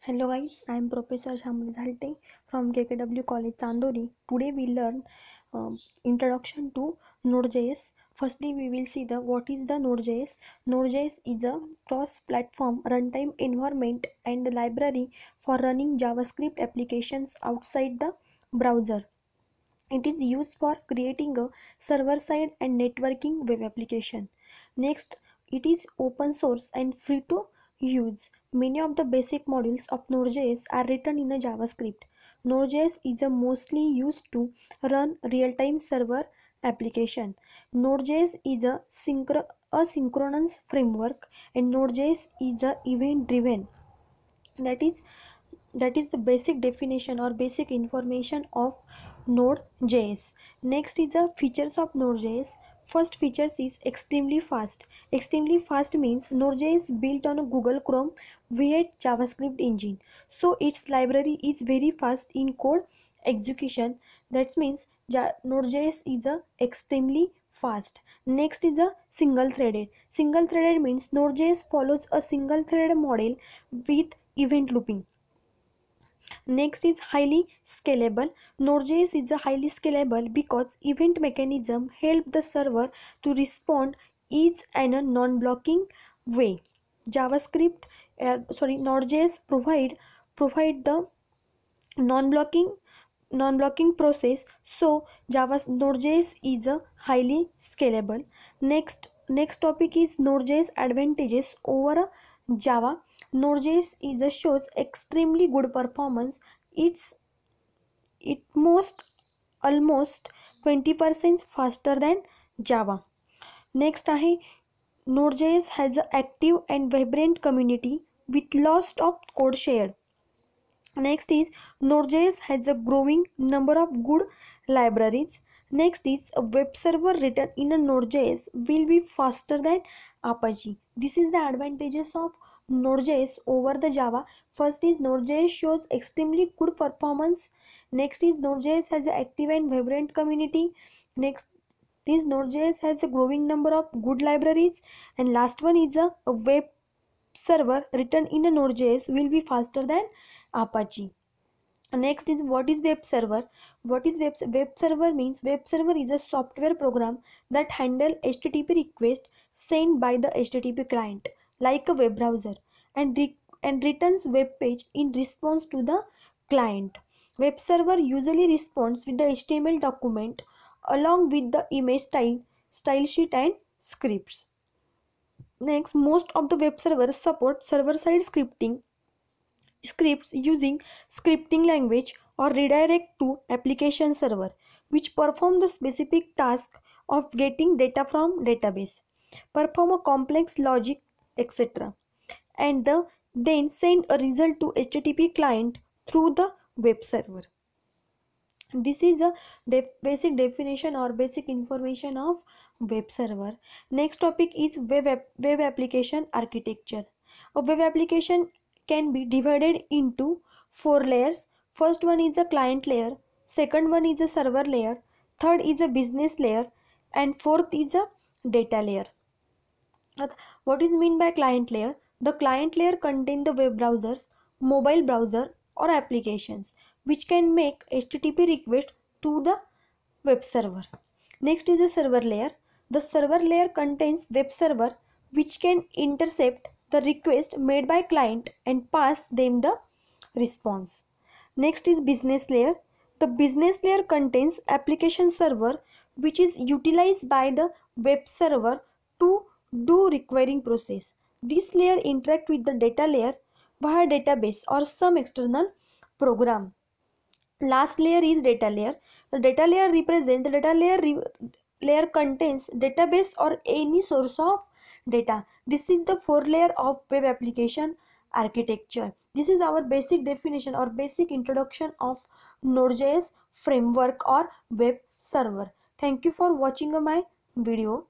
Hello guys, I am Professor Shamli Zalte from KKW College Chandori. Today we learn introduction to Node.js. Firstly, we will see the what is the Node.js. Node.js is a cross-platform runtime environment and library for running JavaScript applications outside the browser. It is used for creating a server-side and networking web application. Next, it is open source and free to use. Many of the basic modules of Node.js are written in a JavaScript. Node.js is a mostly used to run real-time server application. Node.js is a asynchronous framework, and Node.js is a event-driven. That is the basic definition or basic information of Node.js. Next is the features of Node.js. First features is extremely fast. Extremely fast means Node.js built on a Google Chrome V8 JavaScript engine, so its library is very fast in code execution. That means Node.js is a extremely fast. Next is a single threaded. Single threaded means Node.js follows a single thread model with event looping. Next is highly scalable. Node.js is a highly scalable because event mechanism help the server to respond is in a non-blocking way. Node.js provide the non-blocking process, so Node.js is a highly scalable. Next topic is Node.js advantages over Java. Node.js is a shows extremely good performance. It almost 20% faster than Java. Next आहे Node.js has an active and vibrant community with lots of code shared. Next is Node.js has a growing number of good libraries. Next is a web server written in a Node.js will be faster than Apache. This is the advantages of Node.js over the Java. First is Node.js shows extremely good performance. Next is Node.js has an active and vibrant community. Next is Node.js has a growing number of good libraries. And last one is a web server written in a Node.js will be faster than Apache. Next is what is web server. What is web server means web server is a software program that handle HTTP request sent by the HTTP client like a web browser and returns web page in response to the client. Web server usually responds with the HTML document along with the image style sheet and scripts. Next, most of the web servers support server-side scripts using scripting language or redirect to application server, which perform the specific task of getting data from database, perform a complex logic, etc., and then send a result to HTTP client through the web server. This is a basic definition or basic information of web server. Next topic is web application architecture. A web application can be divided into 4 layers. First one is a client layer, second one is a server layer, third is a business layer, and fourth is a data layer. What is mean by client layer? The client layer contains the web browsers, mobile browsers or applications which can make HTTP request to the web server. Next is the server layer. The server layer contains web server which can intercept the request made by client and pass them the response. Next is business layer. The business layer contains application server which is utilized by the web server to do requiring process. This layer interact with the data layer via database or some external program. Last layer is data layer. The data layer represents the layer contains database or any source of data. This is the 4 layer of web application architecture. This is our basic definition or basic introduction of Node.js framework or web server. Thank you for watching my video.